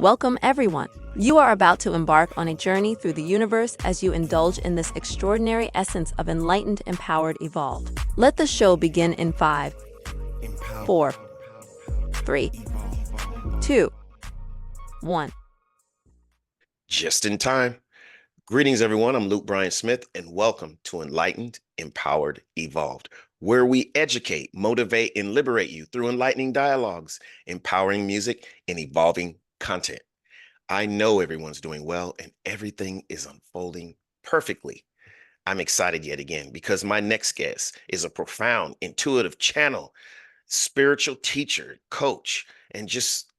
Welcome, everyone. You are about to embark on a journey through the universe as you indulge in this extraordinary essence of enlightened, empowered, evolved. Let the show begin in 5, 4, 3, 2, 1. Just in time. Greetings, everyone. I'm Luke Bryan Smith, and welcome to Enlightened, Empowered, Evolved, where we educate, motivate, and liberate you through enlightening dialogues, empowering music, and evolving content. I know everyone's doing well, and everything is unfolding perfectly. I'm excited yet again because my next guest is a profound, intuitive channel, spiritual teacher, coach, and just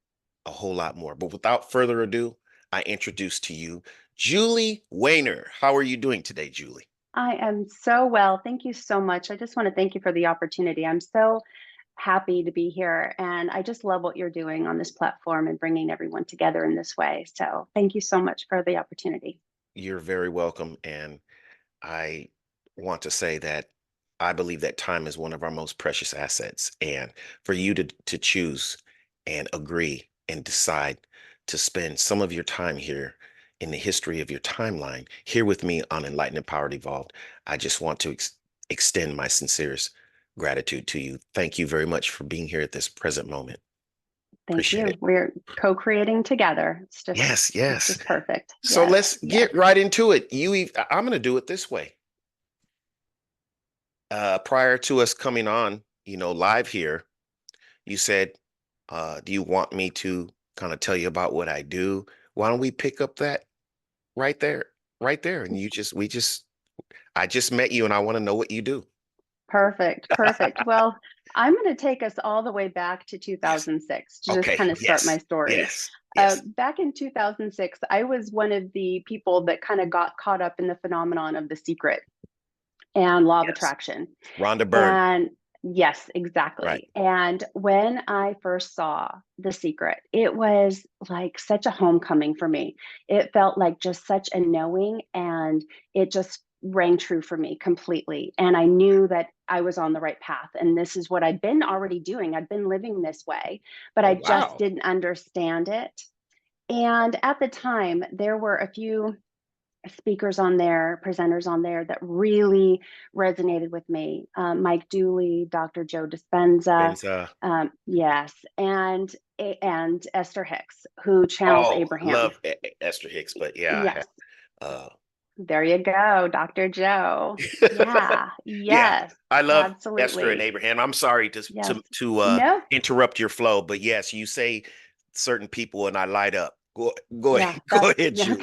a whole lot more. But without further ado, I introduce to you Julie Wayner. How are you doing today, Julie? I am so well. Thank you so much. I just want to thank you for the opportunity. I'm so happy to be here. And I just love what you're doing on this platform and bringing everyone together in this way. So thank you so much for the opportunity. You're very welcome. And I want to say that I believe that time is one of our most precious assets. And for you to choose and agree and decide to spend some of your time here in the history of your timeline here with me on Enlightened, Empowered, Evolved, I just want to extend my sincerest gratitude to you. Thank you very much for being here at this present moment. Thank Appreciate you. it. We're co-creating together. Yes, It's yes. just perfect. So Yes, let's yes. get right into it. I'm going to do it this way. Prior to us coming on, live here, you said, do you want me to kind of tell you about what I do? Why don't we pick up that right there, right there? And I just met you and I want to know what you do. Perfect. Perfect. Well, I'm going to take us all the way back to Yes. 2006 to just Okay. kind of start my Yes. story. Yes. Yes. Back in 2006, I was one of the people that kind of got caught up in the phenomenon of The Secret and law of Yes. attraction. Rhonda Byrne. And yes, Right. exactly. And when I first saw The Secret, it was like such a homecoming for me. It felt like just such a knowing, and it just rang true for me completely. And I knew that I was on the right path. And this is what I'd been already doing. I'd been living this way, but Oh, I just wow. didn't understand it. And at the time, there were a few speakers on there, presenters on there that really resonated with me. Mike Dooley, Dr. Joe Dispenza, Benza. yes, and Esther Hicks, who channels Oh, Abraham. love Esther Hicks, but yeah, I have. Yes, Uh, there you go, Dr. Joe. Yeah, yeah, yes, I love Esther and absolutely. Abraham. I'm sorry to Yes. to No, interrupt your flow, but yes, you say certain people and I light up. Go yeah, ahead, go that's ahead, yeah, Julie.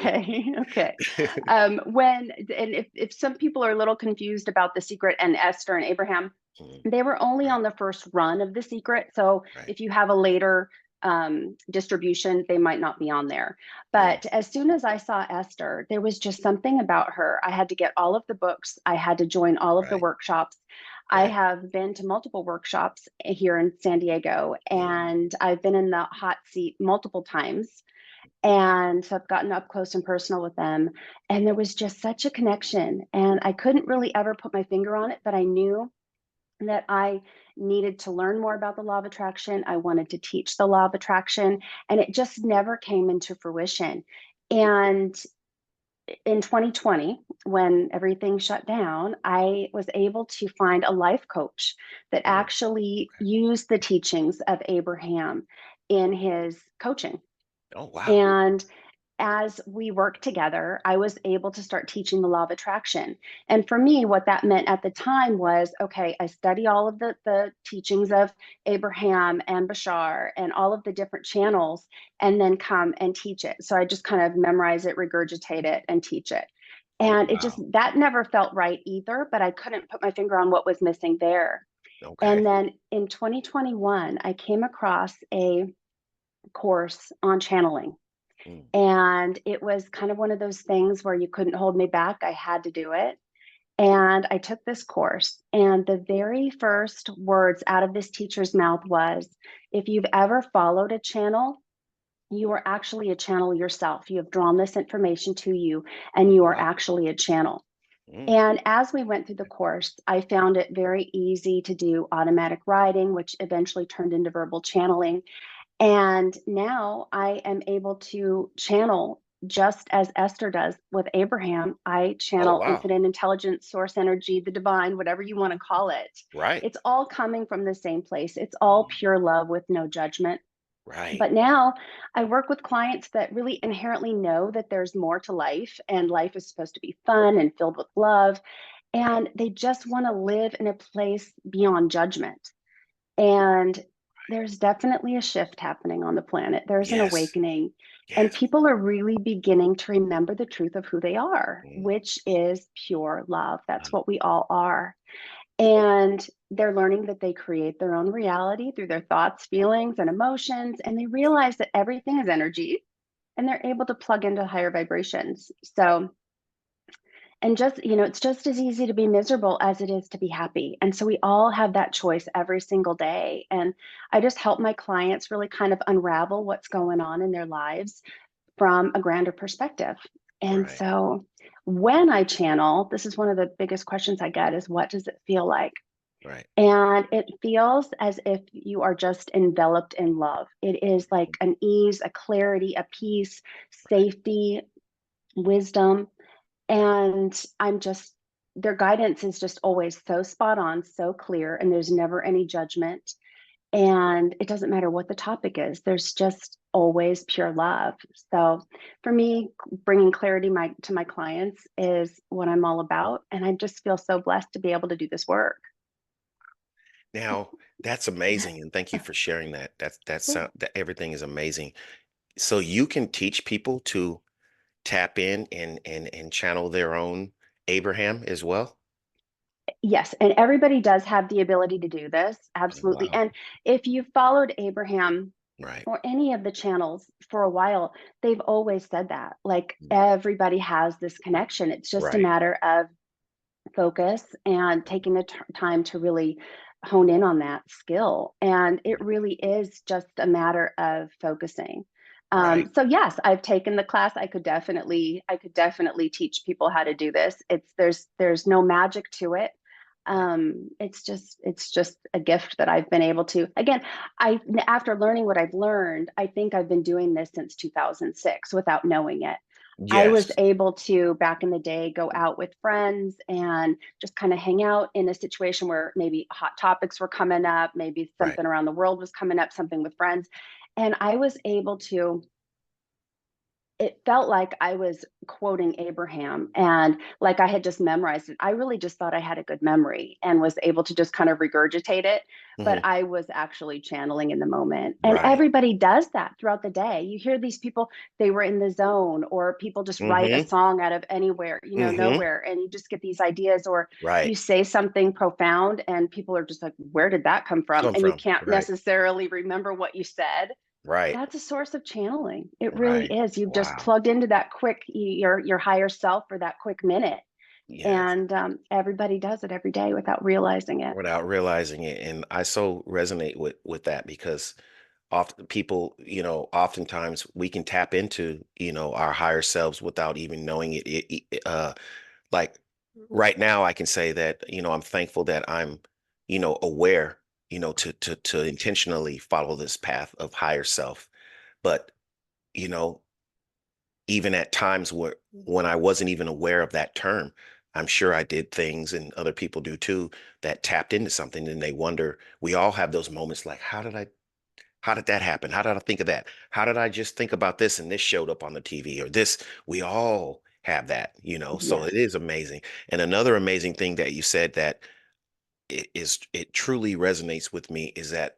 okay. Okay. When and if some people are a little confused about The Secret and Esther and Abraham, Mhm. they were only Right, on the first run of The Secret. So right. if you have a later distribution, they might not be on there. Mm, But as soon as I saw Esther, there was just something about her. I had to get all of the books, I had to join all of the right, workshops. I right. have been to multiple workshops here in San Diego, Mm, and I've been in the hot seat multiple times. And so I've gotten up close and personal with them. And there was just such a connection. And I couldn't really ever put my finger on it, but I knew that I needed to learn more about the law of attraction. I wanted to teach the law of attraction, and it just never came into fruition. And in 2020, when everything shut down, I was able to find a life coach that mm, actually used the teachings of Abraham in his coaching. oh, wow. And as we worked together, I was able to start teaching the law of attraction. And for me, what that meant at the time was okay, I study all of the teachings of Abraham and Bashar and all of the different channels, and then come and teach it. So I just kind of memorize it, regurgitate it, and teach it. Oh, And it just, wow. that never felt right either, but I couldn't put my finger on what was missing there. Okay. And then in 2021, I came across a course on channeling, Mm, and it was kind of one of those things where you couldn't hold me back. I had to do it. And I took this course, and the very first words out of this teacher's mouth was, if you've ever followed a channel, you are actually a channel yourself. You have drawn this information to you, and oh, you are wow. actually a channel. Mm, And as we went through the course, I found it very easy to do automatic writing, which eventually turned into verbal channeling. And now I am able to channel just as Esther does with Abraham. I Oh, channel wow. infinite intelligence, source energy, the divine, whatever you want to call it. Right. It's all coming from the same place. It's all Mm. pure love with no judgment. Right. But now I work with clients that really inherently know that there's more to life and life is supposed to be fun and filled with love. Right. And they just want to live in a place beyond judgment. And there's definitely a shift happening on the planet. There's an Yes. awakening, and Yes. people are really beginning to remember the truth of who they are, Mm. which is pure love. Uh, That's what we all are. And they're learning that they create their own reality through their thoughts, feelings, and emotions. And they realize that everything is energy and they're able to plug into higher vibrations. So, and just, it's just as easy to be miserable as it is to be happy. And so we all have that choice every single day. And I just help my clients really kind of unravel what's going on in their lives from a grander perspective. And Right. so when I channel, this is one of the biggest questions I get is what does it feel like? Right. And it feels as if you are just enveloped in love. It is like an ease, a clarity, a peace, Right. safety, wisdom. And their guidance is just always so spot on, so clear, and there's never any judgment. And it doesn't matter what the topic is, there's just always pure love. So for me, bringing clarity to my clients is what I'm all about. And I just feel so blessed to be able to do this work. Now, that's amazing, and thank you for sharing that. That everything is amazing. So you can teach people to tap in and channel their own Abraham as well? Yes, and everybody does have the ability to do this, Oh, absolutely. wow. And if you've followed Abraham Right. or any of the channels for a while, they've always said that. Like Mm. everybody has this connection. It's just a Right. matter of focus and taking the time to really hone in on that skill. And it really is just a matter of focusing. Right. So yes, I've taken the class. I could definitely teach people how to do this. There's no magic to it. Right. It's just a gift that I've been able to. Again, I after learning what I've learned, I think I've been doing this since 2006 without knowing it. I was Yes. able to, back in the day, go out with friends and just kind of hang out in a situation where maybe hot topics were coming up, maybe Right. something around the world was coming up, something with friends. And I was able to it felt like I was quoting Abraham and like I had just memorized it. I really just thought I had a good memory and was able to just kind of regurgitate it, but Mhm. I was actually channeling in the moment. And Right. everybody does that throughout the day. You hear these people, they were in the zone, or people just write a Mhm. song out of anywhere, Mhm. nowhere, and you just get these ideas, or Right. you say something profound and people are just like, where did that come from? Come And you from. can't Right. necessarily remember what you said. Right. That's a source of channeling. It really Right. is. You've just Wow. plugged into that quick, your higher self for that quick minute. Yes. And everybody does it every day without realizing it. Without realizing it, and I so resonate with that because often people, oftentimes we can tap into, our higher selves without even knowing it. Like right now, I can say that, I'm thankful that I'm, aware, to intentionally follow this path of higher self. But, you know, even at times when I wasn't even aware of that term, I'm sure I did things and other people do too that tapped into something and they wonder, we all have those moments like, how did that happen? How did I think of that? How did I just think about this and this showed up on the TV or this? We all have that, so Yes. it is amazing. And another amazing thing that you said that it truly resonates with me is that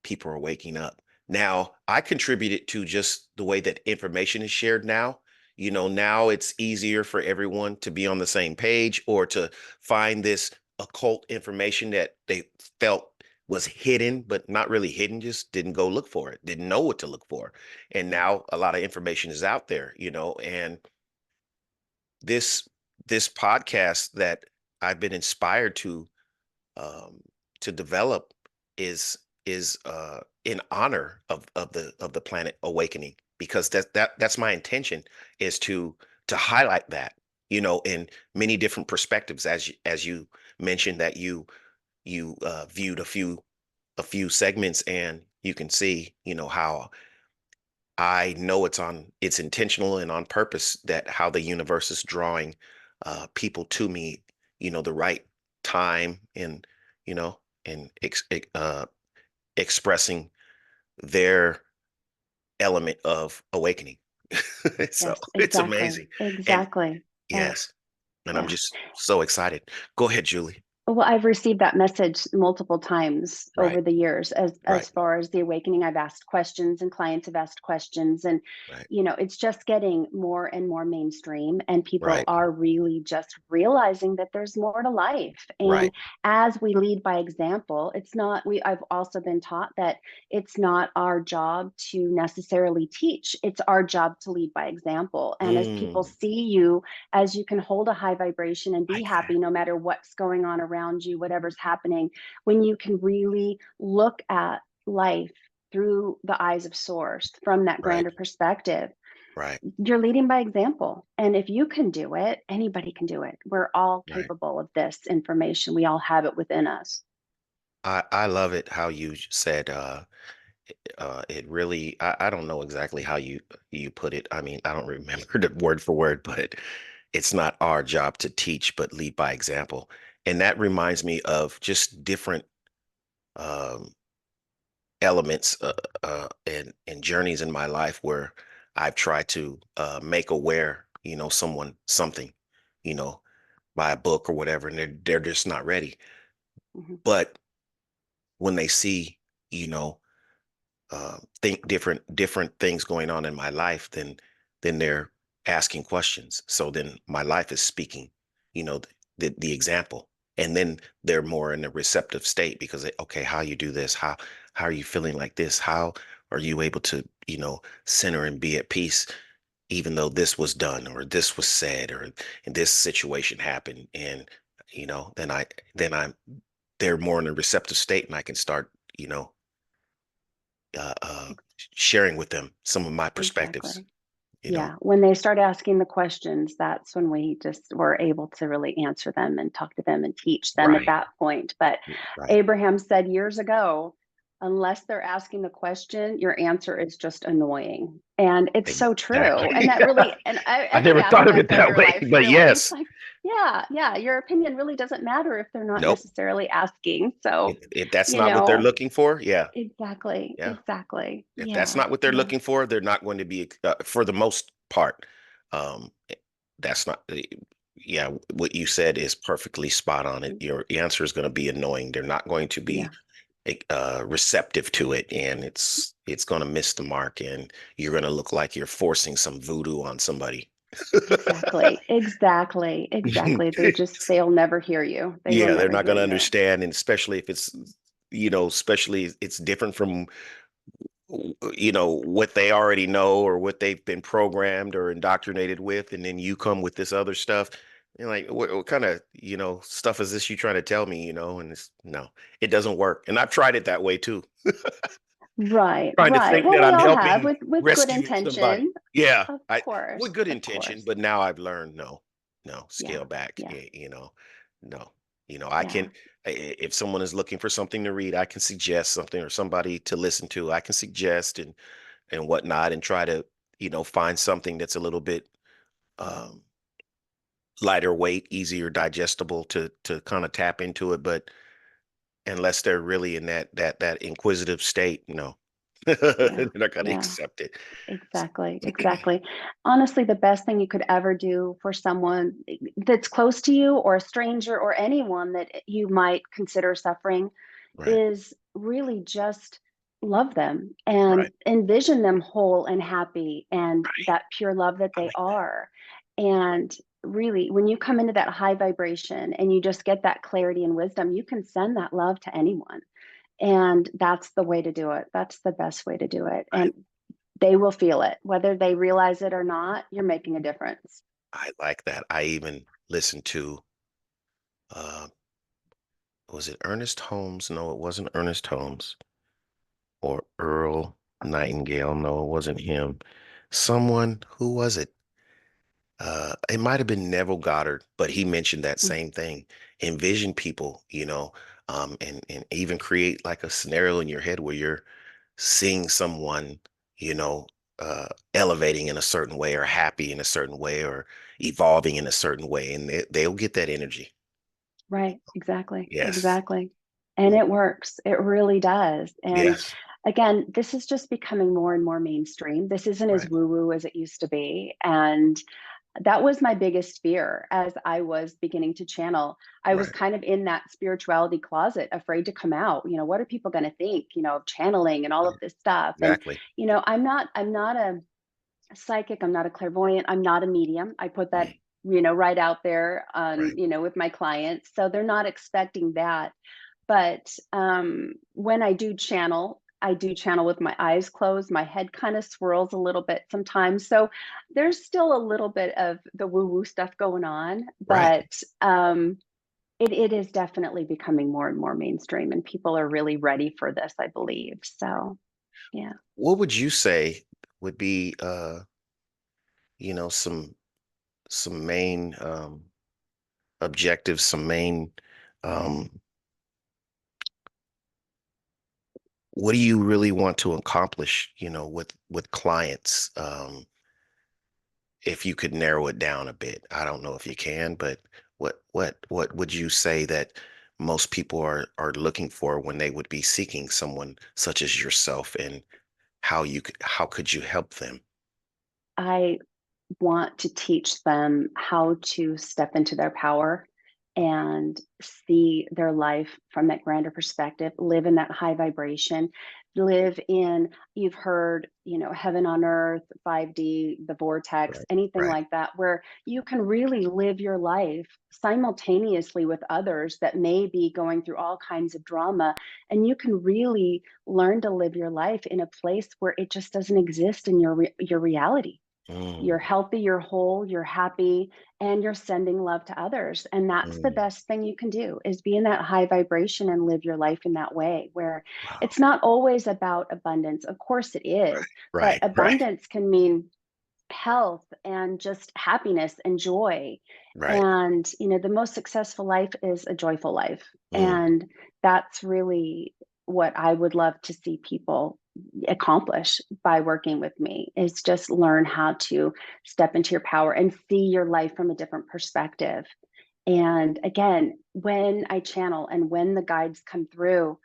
people are waking up. Now, I contributed to just the way that information is shared now. Now it's easier for everyone to be on the same page or to find this occult information that they felt was hidden, but not really hidden, just didn't go look for it, didn't know what to look for. And now a lot of information is out there, and this this podcast that I've been inspired um, to develop is in honor of the planet awakening because that's my intention is to highlight that in many different perspectives as you mentioned that you viewed a few segments and you can see, how I know it's intentional and on purpose, that how the universe is drawing people to me, the right time, and, and expressing their element of awakening. So Yes, it's exactly. amazing. And Exactly. Uh, yes, and I'm yeah. just so excited. Go ahead, Julie. Well, I've received that message multiple times Right, over the years right, as far as the awakening. I've asked questions and clients have asked questions, and right, it's just getting more and more mainstream, and people right, are really just realizing that there's more to life. And right. as we lead by example, it's not we I've also been taught that it's not our job to necessarily teach. It's our job to lead by example. And as people Mm, see you, as you can hold a high vibration and be like that. happy no matter what's going on around you, whatever's happening, when you can really look at life through the eyes of source from that Right, grander perspective, right, you're leading by example. And if you can do it, anybody can do it. We're all right. capable of this information. We all have it within us. I love it how you said it really, I don't know exactly how you put it. I mean, I don't remember the word for word, but it's not our job to teach, but lead by example. And that reminds me of just different um elements and journeys in my life where I've tried to make aware, someone something, you know, by a book or whatever, and they're just not ready. Mhm. But when they see, you know, think different things going on in my life, then they're asking questions. So then my life is speaking, the example, and then they're more in a receptive state because okay, how you do this, how are you feeling like this, how are you able to center and be at peace even though this was done or this was said or and this situation happened, and then I'm they're more in a receptive state, and I can start uh, uh, sharing with them some of my perspectives. Exactly. You know, Yeah, when they start asking the questions, that's when we just were able to really answer them and talk to them and teach them at right, that point. But right, Abraham said years ago, unless they're asking the question, your answer is just annoying. And it's so true. And exactly. that really, and I every never thought of it aspect of that your way, life, but really, it's yes, like, yeah, yeah, your opinion really doesn't matter if they're not nope. necessarily asking. So, If that's you not what they're know, looking for, yeah, exactly, yeah. exactly. If that's Yeah, not what they're yeah, looking for, they're not going to be, for the most part. Um, that's not, yeah, what you said is perfectly spot on. It Your answer is going to be annoying. They're not going to yeah. be receptive to it, and it's going to miss the mark, and you're going to look like you're forcing some voodoo on somebody. Exactly, exactly, exactly. They'll never hear you. They will Yeah, they're never not hear going to you. understand, and especially if it's especially it's different from what they already know or what they've been programmed or indoctrinated with, and then you come with this other stuff. And like, what kind of stuff is this you trying to tell me? And it's no, it doesn't work. And I've tried it that way too, Right, trying to right. think Well, that we I'm all have helping with good rescue somebody. intention. Yeah, Of I course, with good of intention, course. but now I've learned no, no, Yeah, scale back. yeah, No, I can. yeah, If someone is looking for something to read, I can suggest something, or somebody to listen to, I can suggest and whatnot, and try to find something that's a little bit um, lighter weight, easier digestible to kind of tap into it. But unless they're really in that inquisitive state, no, yeah, they're not going to yeah. accept it. Exactly, exactly. Honestly, the best thing you could ever do for someone that's close to you or a stranger or anyone that you might consider suffering Right, is really just love them and right, envision them whole and happy and right. that pure love that I they like that. are. And really, when you come into that high vibration and you just get that clarity and wisdom, you can send that love to anyone. And that's the way to do it. That's the best way to do it. I And they will feel it, whether they realize it or not. You're making a difference. I like that. I even listened to uh, was it Ernest Holmes? No, it wasn't Ernest Holmes. Or Earl Nightingale. No, it wasn't him. Someone, who was it? It might have been Neville Goddard, but he mentioned that Mm. same thing. Envision people, and even create like a scenario in your head where you're seeing someone, you know, elevating in a certain way or happy in a certain way or evolving in a certain way, and they'll get that energy. Right, exactly, Yes. exactly. And it works. It really does. And Yes. again, this is just becoming more and more mainstream. This isn't as Right. woo-woo as it used to be. And that was my biggest fear as I was beginning to channel. I was Right. kind of in that spirituality closet, afraid to come out. What are people going to think, of channeling and all of this stuff? And, Exactly. I'm not a psychic, I'm not a clairvoyant, I'm not a medium. I put that, Mm, right out there right. with my clients. So they're not expecting that. But when I do channel with my eyes closed. My head kind of swirls a little bit sometimes. So there's still a little bit of the woo woo stuff going on, Right. but it is definitely becoming more and more mainstream, and people are really ready for this, I believe. So, yeah. What would you say would be some main objectives, some main um what do you really want to accomplish, with clients? If you could narrow it down a bit. I don't know if you can, but what would you say that most people are looking for when they would be seeking someone such as yourself, and how could you help them? I want to teach them how to step into their power and see their life from that grander perspective, live in that high vibration, live in, you've heard, heaven on earth, 5D, the vortex, Right. anything Right. like that, where you can really live your life simultaneously with others that may be going through all kinds of drama. And you can really learn to live your life in a place where it just doesn't exist in your reality. You're Mm, healthy, you're whole, you're happy, and you're sending love to others. And that's the mm. best thing you can do, is be in that high vibration and live your life in that way, where Wow. it's not always about abundance. Of course it is, but Right. Right. abundance can mean health and just happiness and joy. Right. And, the most successful life is a joyful life. Mm, And that's really what I would love to see people accomplish by working with me, is just learn how to step into your power and see your life from a different perspective. And again, when I channel and when the guides come through,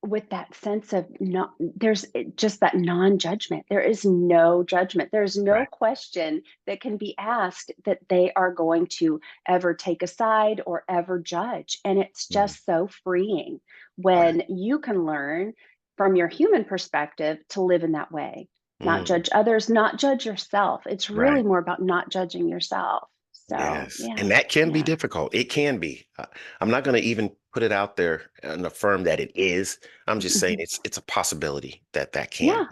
with that sense of, not there's just that non-judgment. There is no judgment. There's no right. question that can be asked that they are going to ever take a side or ever judge. And it's Mm, just so freeing right. when you can learn from your human perspective to live in that way, not Mm, judge others, not judge yourself. It's really right. more about not judging yourself. So, Yes, yeah. and that can be Yeah. difficult. It can be. I'm not going to even put it out there and affirm that it is. I'm just saying Mhm. it's a possibility that that can Yeah.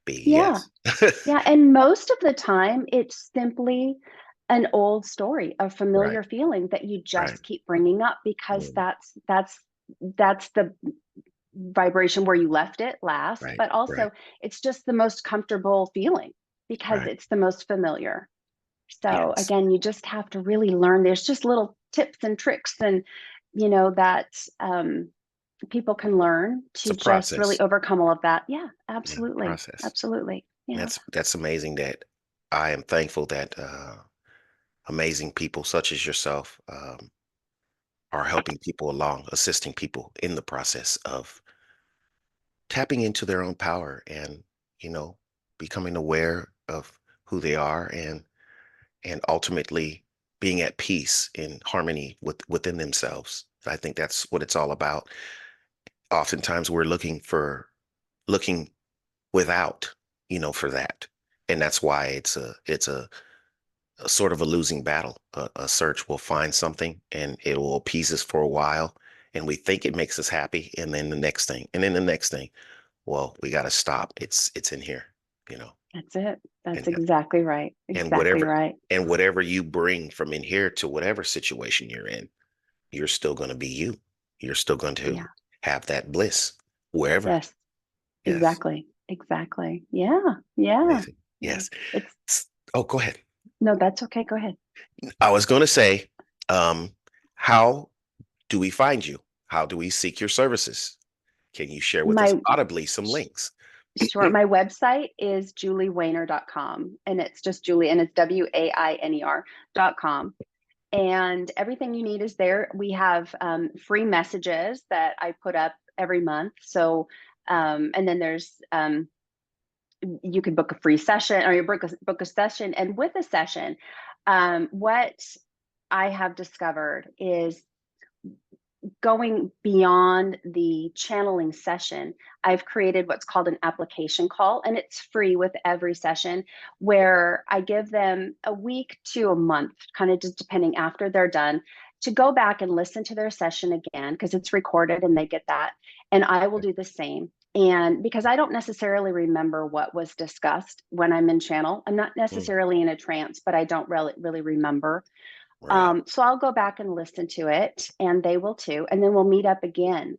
be. Yeah. Yes. Yeah, and most of the time, it's simply an old story, a Right. familiar feeling that you Right. just keep bringing up, because Mm, that's the vibration where you left it last, right. but Right. also it's just the most comfortable feeling because Right. it's the most familiar. So Yes. again, you just have to really learn. There's just little tips and tricks, and that people can learn It's to a just really process. overcome all of that. Yeah, Yeah. absolutely. Process. Absolutely. Yeah. That's amazing. That I am thankful that amazing people such as yourself are helping people along, assisting people in the process of tapping into their own power and you know becoming aware of who they are and ultimately being at peace in harmony within themselves. I think that's what it's all about. Oftentimes we're looking without, for that, and that's why it's a sort of a losing battle. A search will find something and it will appease us for a while, and we think it makes us happy, and then the next thing, and then the next thing. Well, we got to stop. It's in here, you know, That's it. That's and exactly right. and Exactly whatever right. and whatever you bring from in here to whatever situation you're in, you're still going to be you. You're still going to Yeah. have that bliss wherever. Yes. Yes, Exactly. Exactly. Yeah. Yeah. amazing. Yeah. Yes. It's Oh, go ahead. No, that's okay. Go ahead. I was going to say, how do we find you? How do we seek your services? Can you share with us My audibly some links? Sure. My website is juliewainer.com, and it's just Julie, and it's WAINER.com. And everything you need is there. We have free messages that I put up every month. So, and then there's, you can book a free session, or you book a session. And with a session, what I have discovered is going beyond the channeling session. I've created what's called an application call, and it's free with every session, where I give them a week to a month, kind of just depending after they're done, to go back and listen to their session again, because it's recorded and they get that. And I will do the same. And because I don't necessarily remember what was discussed when I'm in channel, I'm not Mm, necessarily in a trance, but I don't really remember. right. So I'll go back and listen to it, and they will too. And then we'll meet up again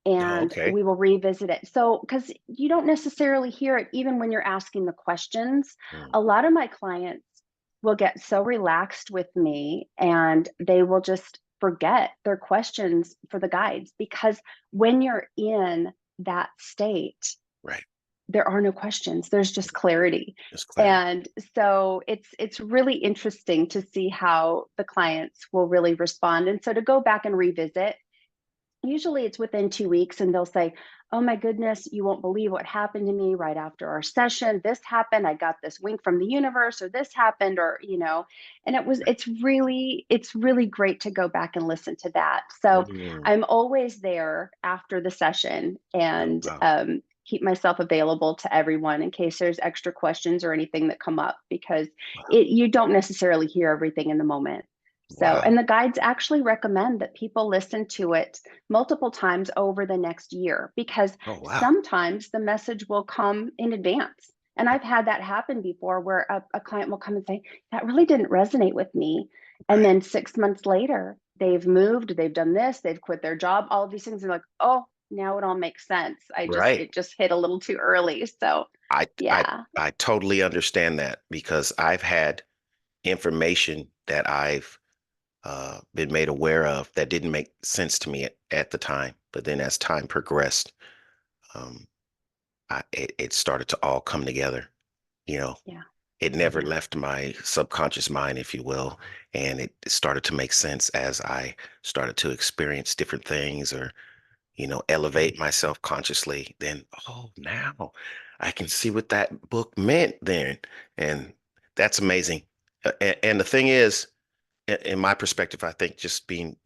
Oh, and okay. we will revisit it. So, because you don't necessarily hear it even when you're asking the questions. Mm, A lot of my clients will get so relaxed with me, and they will just forget their questions for the guides, because when you're in that state, right. there are no questions, there's just clarity. Just clarity. And so it's really interesting to see how the clients will really respond. And so to go back and revisit, usually it's within 2 weeks, and they'll say, oh my goodness, you won't believe what happened to me right after our session. This happened, I got this wink from the universe, or this happened, or and it's really great to go back and listen to that. So Mm, I'm always there after the session, oh, and wow. keep myself available to everyone in case there's extra questions or anything that come up, because Wow. you don't necessarily hear everything in the moment. So, Wow. and the guides actually recommend that people listen to it multiple times over the next year, because Oh, wow. sometimes the message will come in advance. And I've had that happen before, where a client will come and say, that really didn't resonate with me. And Right. then 6 months later, they've moved, they've done this, they've quit their job, all of these things. Are like, oh, now it all makes sense. Right. It just hit a little too early. So, I I yeah, I totally understand that because I've had information that I've been made aware of that didn't make sense to me at the time. But then as time progressed, um, it started to all come together. You know, yeah, it never yeah, left my subconscious mind, if you will, and it started to make sense as I started to experience different things or elevate myself consciously. Then, oh, now I can see what that book meant then, and that's amazing. And the thing is, in my perspective, I think just being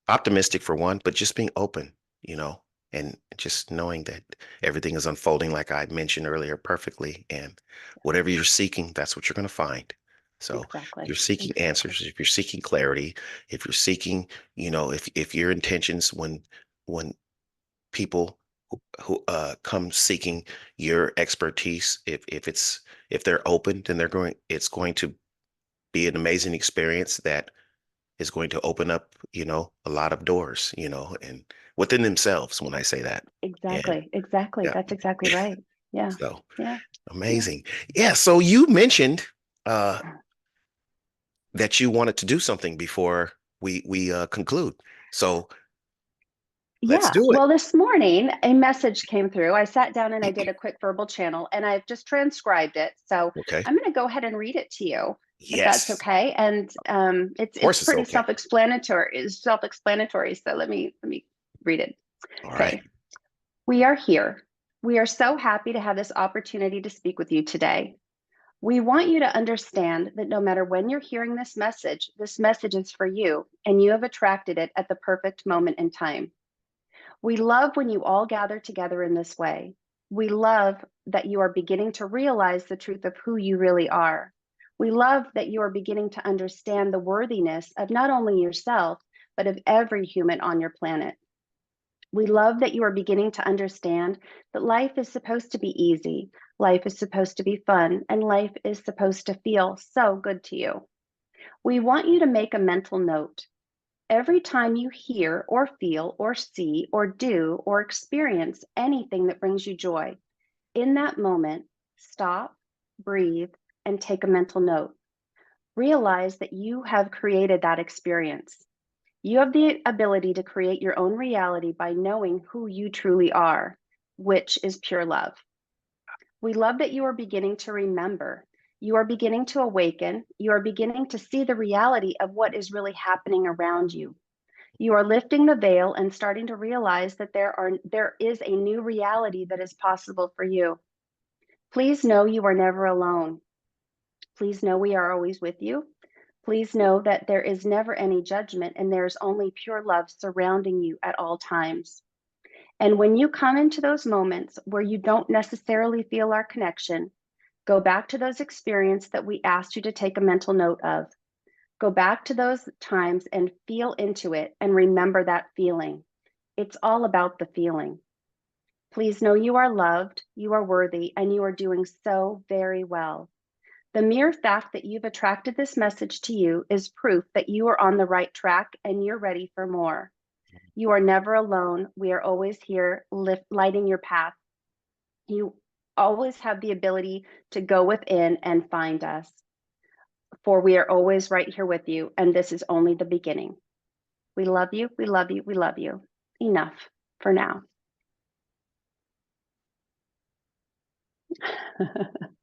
optimistic for one, but just being open, you know, and just knowing that everything is unfolding like I mentioned earlier perfectly. And whatever you're seeking, that's what you're going to find. So if exactly, you're seeking exactly. answers, if you're seeking clarity, if you're seeking, if your intentions when people who come seeking your expertise, if they're open, then it's going to be an amazing experience that is going to open up, a lot of doors, and within themselves when I say that. And Exactly. yeah, That's exactly right. Yeah, so yeah, yeah. amazing. Yeah, so you mentioned uh that you wanted to do something before we conclude. So let's Yeah. do it. Well, this morning a message came through. I sat down and I did a quick verbal channel, and I've just transcribed it. So Okay. I'm going to go ahead and read it to you, if that's Yes. okay. And it's Of course it's pretty okay. self-explanatory. It's self-explanatory. So let me read it. All right. Okay. We are here. We are so happy to have this opportunity to speak with you today. We want you to understand that no matter when you're hearing this message is for you, and you have attracted it at the perfect moment in time. We love when you all gather together in this way. We love that you are beginning to realize the truth of who you really are. We love that you are beginning to understand the worthiness of not only yourself, but of every human on your planet. We love that you are beginning to understand that life is supposed to be easy, life is supposed to be fun, and life is supposed to feel so good to you. We want you to make a mental note. Every time you hear or feel or see or do or experience anything that brings you joy, in that moment, stop, breathe, and take a mental note. Realize that you have created that experience. You have the ability to create your own reality by knowing who you truly are, which is pure love. We love that you are beginning to remember. You are beginning to awaken. You are beginning to see the reality of what is really happening around you. You are lifting the veil and starting to realize that there is a new reality that is possible for you. Please know you are never alone. Please know we are always with you. Please know that there is never any judgment and there is only pure love surrounding you at all times. And when you come into those moments where you don't necessarily feel our connection, go back to those experiences that we asked you to take a mental note of. Go back to those times and feel into it and remember that feeling. It's all about the feeling. Please know you are loved, you are worthy, and you are doing so very well. The mere fact that you've attracted this message to you is proof that you are on the right track and you're ready for more. You are never alone. We are always here, lighting your path. You always have the ability to go within and find us, for we are always right here with you, and this is only the beginning. We love you, we love you, we love you. Enough for now.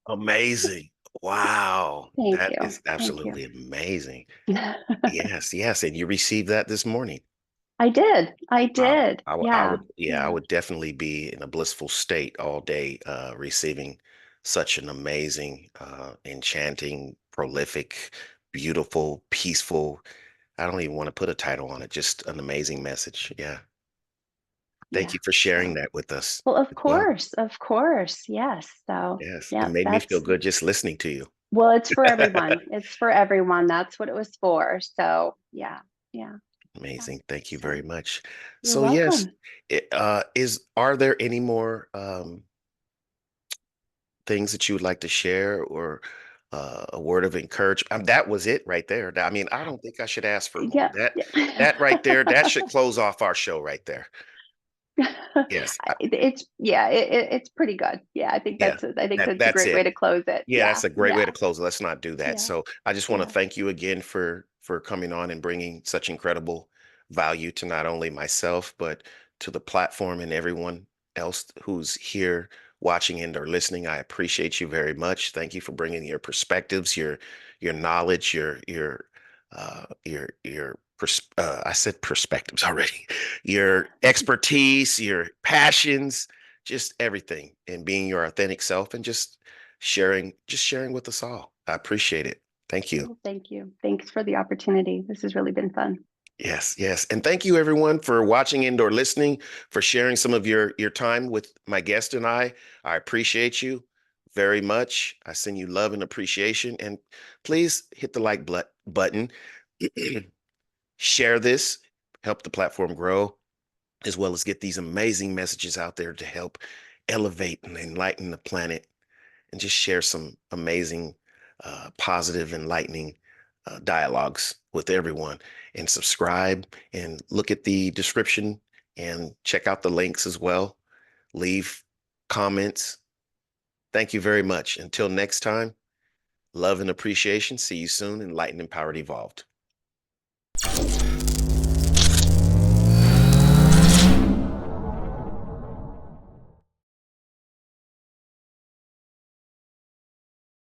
Amazing. Wow. Thank That you. is Thank you. absolutely amazing. Yes, yes. And you received that this morning. I did. I Wow. did. I Yeah. would, yeah, I Yeah. would definitely be in a blissful state all day, receiving such an amazing, enchanting, prolific, beautiful, peaceful. I don't even want to put a title on it, just an amazing message. Yeah. Thank Yeah. you for sharing So, that with us well, of as well. course. Of course. Yes. So, Yes. It yeah, made me feel that's, good just listening to you. well, it's for everyone. It's for everyone. That's what it was for. So, yeah. Yeah. Yeah. Amazing. Thank you very So, much. you're So yes, welcome. are there any more things that you would like to share or a word of encouragement? That was it right there. I mean, I don't think I should ask for more. Yeah. That right there, that should close off our show right there. Yes. It's yeah, it's pretty good. Yeah, Yeah. I think that's a That's great way it. to close it. Yeah, Yeah, that's a great way yeah, to close it. Let's not do that. yeah, So I just want to yeah, thank you again for coming on and bringing such incredible value to not only myself, but to the platform and everyone else who's here watching and or listening. I appreciate you very much. Thank you for bringing your perspectives, your knowledge, I said perspectives already, your expertise, your passions, just everything, and being your authentic self and just sharing with us all. I appreciate it. Thank you. Well, thank you. Thanks for the opportunity. This has really been fun. Yes, yes. And thank you everyone for watching and or listening, for sharing some of your time with my guest and I. I appreciate you very much. I send you love and appreciation. And please hit the like button. Share this, help the platform grow, as well as get these amazing messages out there to help elevate and enlighten the planet and just share some amazing, positive, enlightening dialogues with everyone. And subscribe and look at the description and check out the links as well. Leave comments. Thank you very much. Until next time, love and appreciation. See you soon. Enlightened, empowered, evolved.